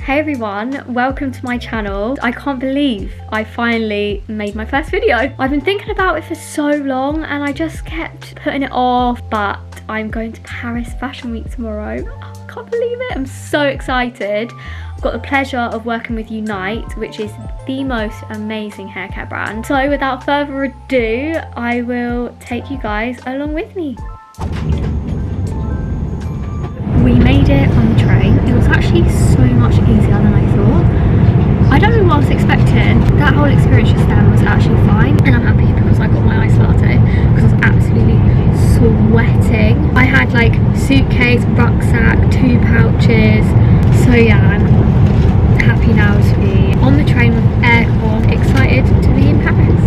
Hey everyone, welcome to my channel. I can't believe I finally made my first video. I've been thinking about it for so long and I just kept putting it off, but I'm going to Paris Fashion Week tomorrow. Oh, I can't believe it. I'm so excited. I've got the pleasure of working with Unite, which is the most amazing haircare brand. So without further ado, I will take you guys along with me. We made it on the train. It was actually so much easier than I thought. I don't know what I was expecting. That whole experience just then was actually fine. And I'm happy because I got my iced latte because I was absolutely sweating. I had like suitcase, rucksack, 2 pouches. So yeah, I'm happy now to be on the train with aircon, excited to be in Paris.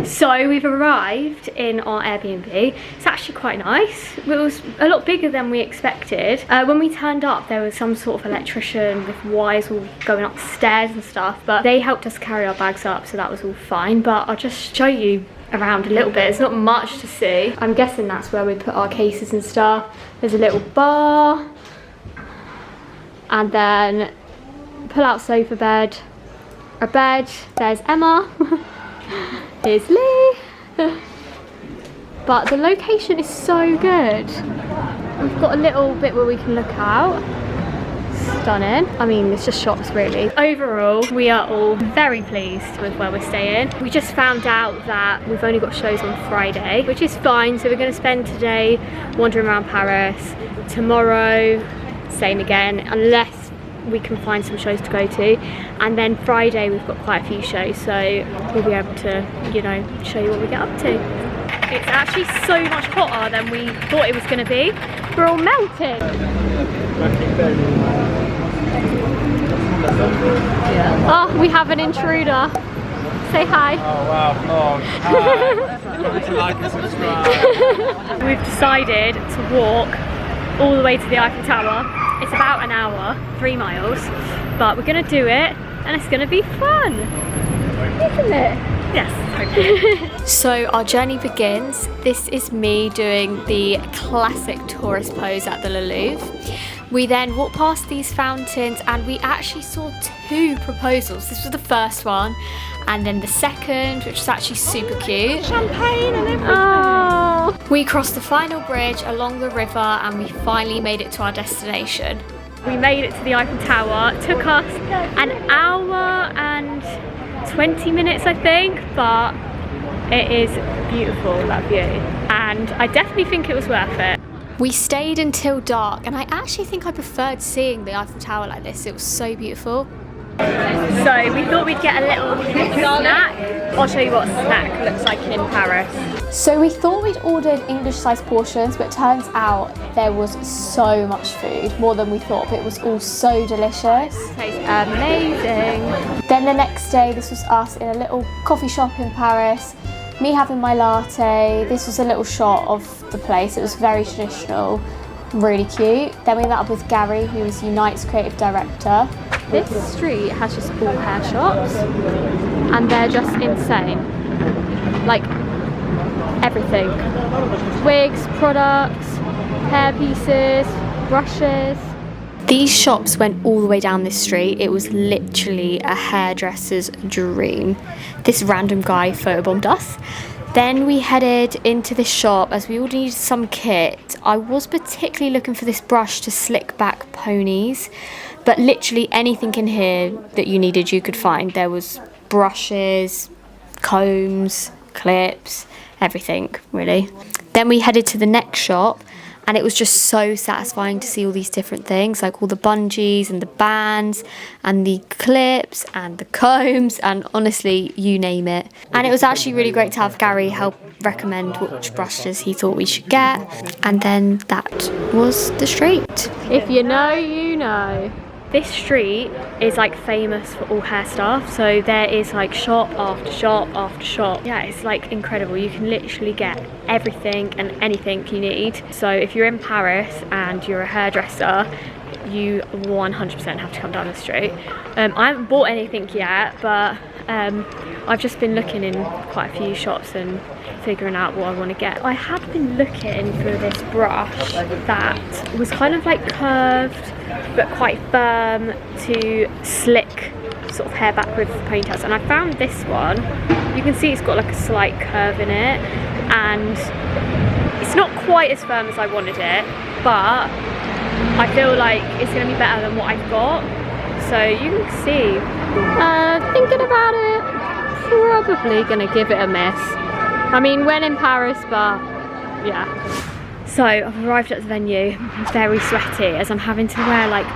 So we've arrived in our Airbnb. It's actually quite nice. It was a lot bigger than we expected. When we turned up, there was some sort of electrician with wires all going up the stairs and stuff, but they helped us carry our bags up, so that was all fine. But I'll just show you around a little bit. It's not much to see. I'm guessing that's where we put our cases and stuff. There's a little bar, and then pull out sofa bed, a bed. There's Emma. Here's Lee. But the location is so good. We've got a little bit where we can look out. Stunning. I mean, it's just shops really. Overall, we are all very pleased with where we're staying. We just found out that we've only got shows on Friday, which is fine. So we're going to spend today wandering around Paris. Tomorrow, same again, unless we can find some shows to go to, and then Friday we've got quite a few shows, so we'll be able to, you know, show you what we get up to. It's actually so much hotter than we thought it was going to be. We're all melting. Oh, we have an intruder. Say hi. Oh wow, vlog. Hi. Remember to like and subscribe. We've decided to walk all the way to the Eiffel Tower. It's about an hour, 3 miles, but we're gonna do it and it's gonna be fun, isn't it? Yes. So our journey begins. This is me doing the classic tourist pose at the Louvre. We then walk past these fountains and we actually saw 2 proposals. This was the first one and then the second, which was actually super cute. Champagne and everything. Oh. We crossed the final bridge along the river and we finally made it to our destination. We made it to the Eiffel Tower. It took us an hour and 20 minutes I think, but it is beautiful, that view. And I definitely think it was worth it. We stayed until dark and I actually think I preferred seeing the Eiffel Tower like this. It was so beautiful. So we thought we'd get a little snack. I'll show you what a snack looks like in Paris. So we thought we'd ordered English sized portions, but it turns out there was so much food, more than we thought, but it was all so delicious. Tastes amazing. Then the next day, this was us in a little coffee shop in Paris, me having my latte. This was a little shot of the place. It was very traditional, really cute. Then we met up with Gary, who is Unite's creative director. This street has just all hair shops and they're just insane. Like everything. Wigs, products, hair pieces, brushes. These shops went all the way down this street. It was literally a hairdresser's dream. This random guy photobombed us. Then we headed into this shop as we all needed some kit. I was particularly looking for this brush to slick back ponies, but literally anything in here that you needed you could find. There was brushes, combs, clips, everything really. Then we headed to the next shop and it was just so satisfying to see all these different things, like all the bungees and the bands and the clips and the combs and honestly, you name it. And it was actually really great to have Gary help recommend which brushes he thought we should get. And then that was the street. If you know, you know. This street is like famous for all hair stuff, so there is like shop after shop after shop. Yeah, it's like incredible. You can literally get everything and anything you need. So if you're in Paris and you're a hairdresser, you 100% have to come down the street. I haven't bought anything yet, but I've just been looking in quite a few shops and figuring out what I want to get. I have been looking for this brush that was kind of like curved but quite firm to slick sort of hair back with ponytails, and I found this one. You can see it's got like a slight curve in it, and it's not quite as firm as I wanted it, but I feel like it's going to be better than what I've got. So you can see. Thinking about it, probably going to give it a miss. I mean, when in Paris, but yeah. So I've arrived at the venue. I'm very sweaty as I'm having to wear like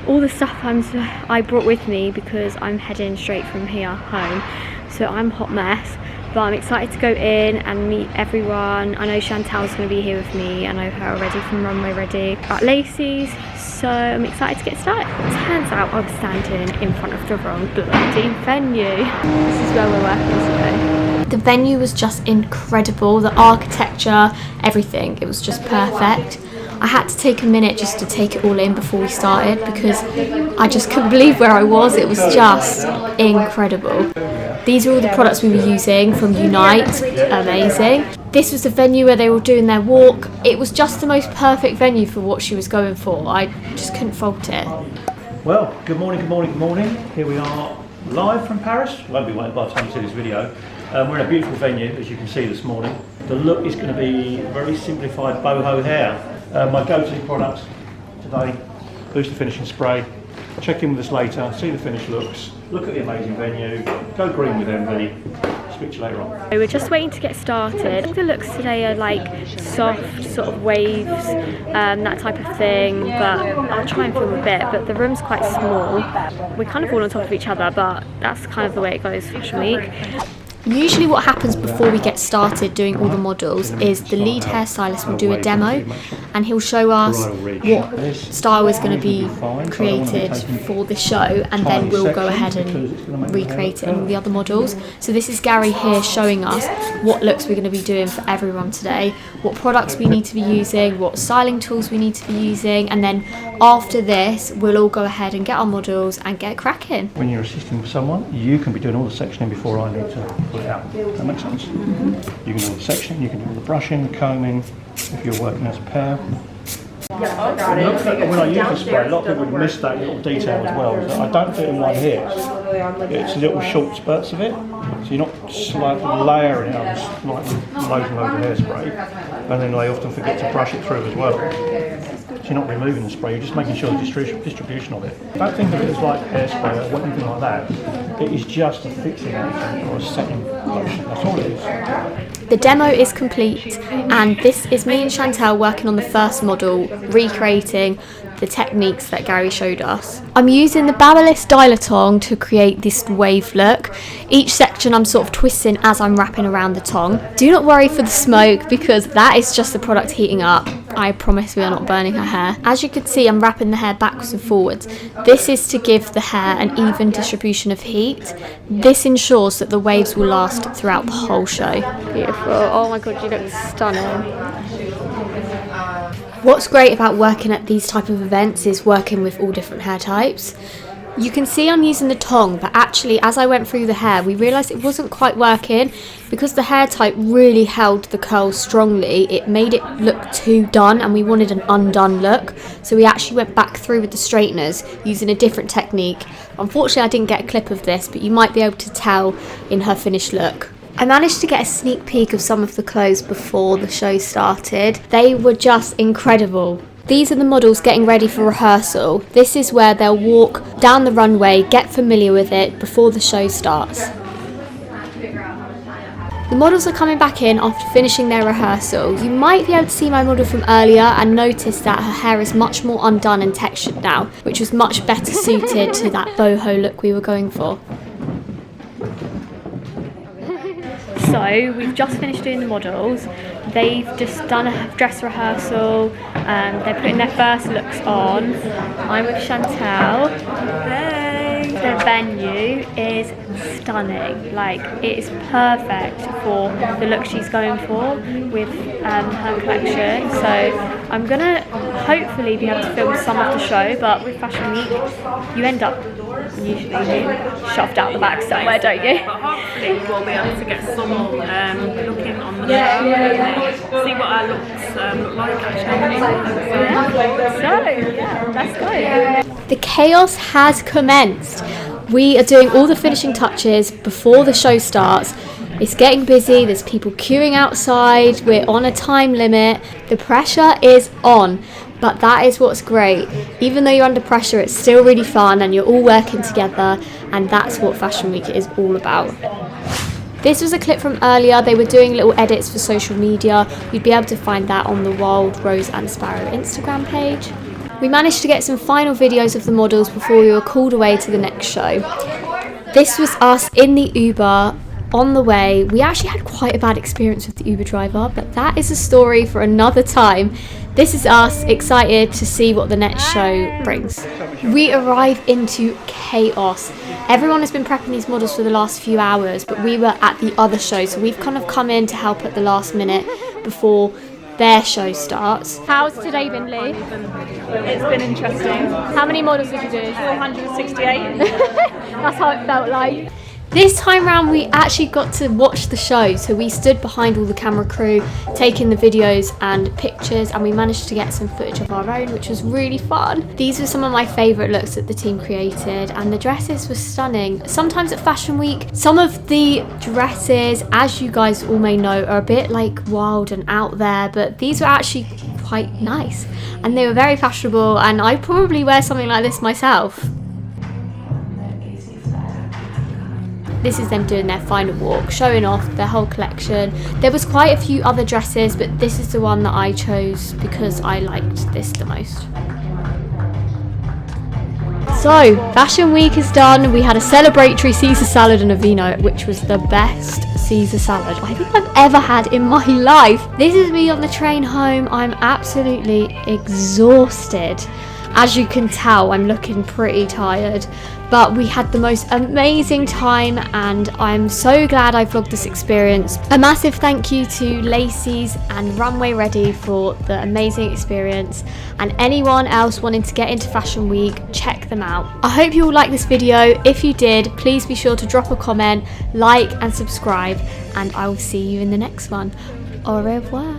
all the stuff I brought with me because I'm heading straight from here home. So I'm a hot mess, but I'm excited to go in and meet everyone. I know Chantal's going to be here with me. I know her already from Runway Ready at Lacey's, so I'm excited to get started. It turns out I was standing in front of the wrong bloody venue. This is where we're working today. The venue was just incredible. The architecture, everything. It was just perfect. I had to take a minute just to take it all in before we started because I just couldn't believe where I was. It was just incredible. These are all the products we were using from Unite. Amazing. This was the venue where they were doing their walk. It was just the most perfect venue for what she was going for. I just couldn't fault it. Well, good morning, good morning, good morning. Here we are live from Paris. Won't be waiting by the time you see this video. We're in a beautiful venue, as you can see this morning. The look is going to be very simplified boho hair. My go-to product today, Booster Finishing Spray. Check in with us later, see the finished looks, look at the amazing venue, go green with envy. Speak to you later on. So we're just waiting to get started. I think the looks today are like soft sort of waves, that type of thing, but I'll try and film a bit, but the room's quite small. We're kind of all on top of each other, but that's kind of the way it goes Fashion Week. Usually what happens before we get started doing all the models is the lead hairstylist will do a demo and he'll show us what style is going to be created for the show, and then we'll go ahead and recreate it in all the other models. So this is Gary here showing us what looks we're going to be doing for everyone today, what products we need to be using, what styling tools we need to be using, and then after this we'll all go ahead and get our models and get cracking. When you're assisting with someone, you can be doing all the sectioning before I need to put it out. That makes sense? Mm-hmm. You can do all the sectioning, you can do all the brushing, the combing, if you're working as a pair. When I use the spray, a lot of people would miss that little detail as well. So I don't do it in one hit. It's little short spurts of it. So you're not slightly layering it on loads and loads of hairspray. And then they often forget to brush it through as well. So you're not removing the spray, you're just making sure the distribution of it. Don't think of it as like hairspray or anything like that. It is just a fixing agent or a setting lotion. That's all it is. The demo is complete, and this is me and Chantal working on the first model, recreating the techniques that Gary showed us. I'm using the Babyliss dial-a-tong to create this wave look. Each section I'm sort of twisting as I'm wrapping around the tong. Do not worry for the smoke because that is just the product heating up. I promise we are not burning her hair. As you can see, I'm wrapping the hair backwards and forwards. This is to give the hair an even distribution of heat. This ensures that the waves will last throughout the whole show. Beautiful. Oh my god, you look stunning. What's great about working at these type of events is working with all different hair types. You can see I'm using the tong, but actually as I went through the hair we realised it wasn't quite working because the hair type really held the curls strongly. It made it look too done and we wanted an undone look, so we actually went back through with the straighteners using a different technique. Unfortunately I didn't get a clip of this, but you might be able to tell in her finished look. I managed to get a sneak peek of some of the clothes before the show started. They were just incredible. These are the models getting ready for rehearsal. This is where they'll walk down the runway, get familiar with it before the show starts. The models are coming back in after finishing their rehearsal. You might be able to see my model from earlier and notice that her hair is much more undone and textured now, which was much better suited to that boho look we were going for. So we've just finished doing the models. They've just done a dress rehearsal. They're putting their first looks on. I'm with Chantal. Hey. They're venue is stunning. Like, it is perfect for the look she's going for with her collection. So I'm gonna hopefully be able to film some of the show, but with Fashion Week you end up usually being shoved out the back somewhere, don't you? But hopefully we'll be able to get some looking on the show and see what our looks look like actually. So yeah, let's go. The chaos has commenced. We are doing all the finishing touches before the show starts. It's getting busy, there's people queuing outside, we're on a time limit. The pressure is on, but that is what's great. Even though you're under pressure, it's still really fun and you're all working together, and that's what Fashion Week is all about. This was a clip from earlier. They were doing little edits for social media. You'd be able to find that on the Wildrose and Sparrow Instagram page. We managed to get some final videos of the models before we were called away to the next show. This was us in the Uber on the way. We actually had quite a bad experience with the Uber driver, but that is a story for another time. This is us excited to see what the next show brings. We arrive into chaos. Everyone has been prepping these models for the last few hours, but we were at the other show, so we've kind of come in to help at the last minute before their show starts. How's today been, Lee? It's been interesting. How many models did you do? 468. That's how it felt like. This time round we actually got to watch the show, so we stood behind all the camera crew taking the videos and pictures, and we managed to get some footage of our own, which was really fun. These were some of my favourite looks that the team created, and the dresses were stunning. Sometimes at Fashion Week, some of the dresses, as you guys all may know, are a bit like wild and out there, but these were actually quite nice and they were very fashionable, and I'd probably wear something like this myself. This is them doing their final walk, showing off their whole collection. There was quite a few other dresses, but this is the one that I chose because I liked this the most. So, Fashion Week is done. We had a celebratory Caesar salad and a vino, which was the best Caesar salad I think I've ever had in my life. This is me on the train home. I'm absolutely exhausted. As you can tell, I'm looking pretty tired, but we had the most amazing time and I'm so glad I vlogged this experience. A massive thank you to Lacey's and Runway Ready for the amazing experience, and anyone else wanting to get into Fashion Week, check them out. I hope you all liked this video. If you did, please be sure to drop a comment, like and subscribe, and I will see you in the next one. Au revoir.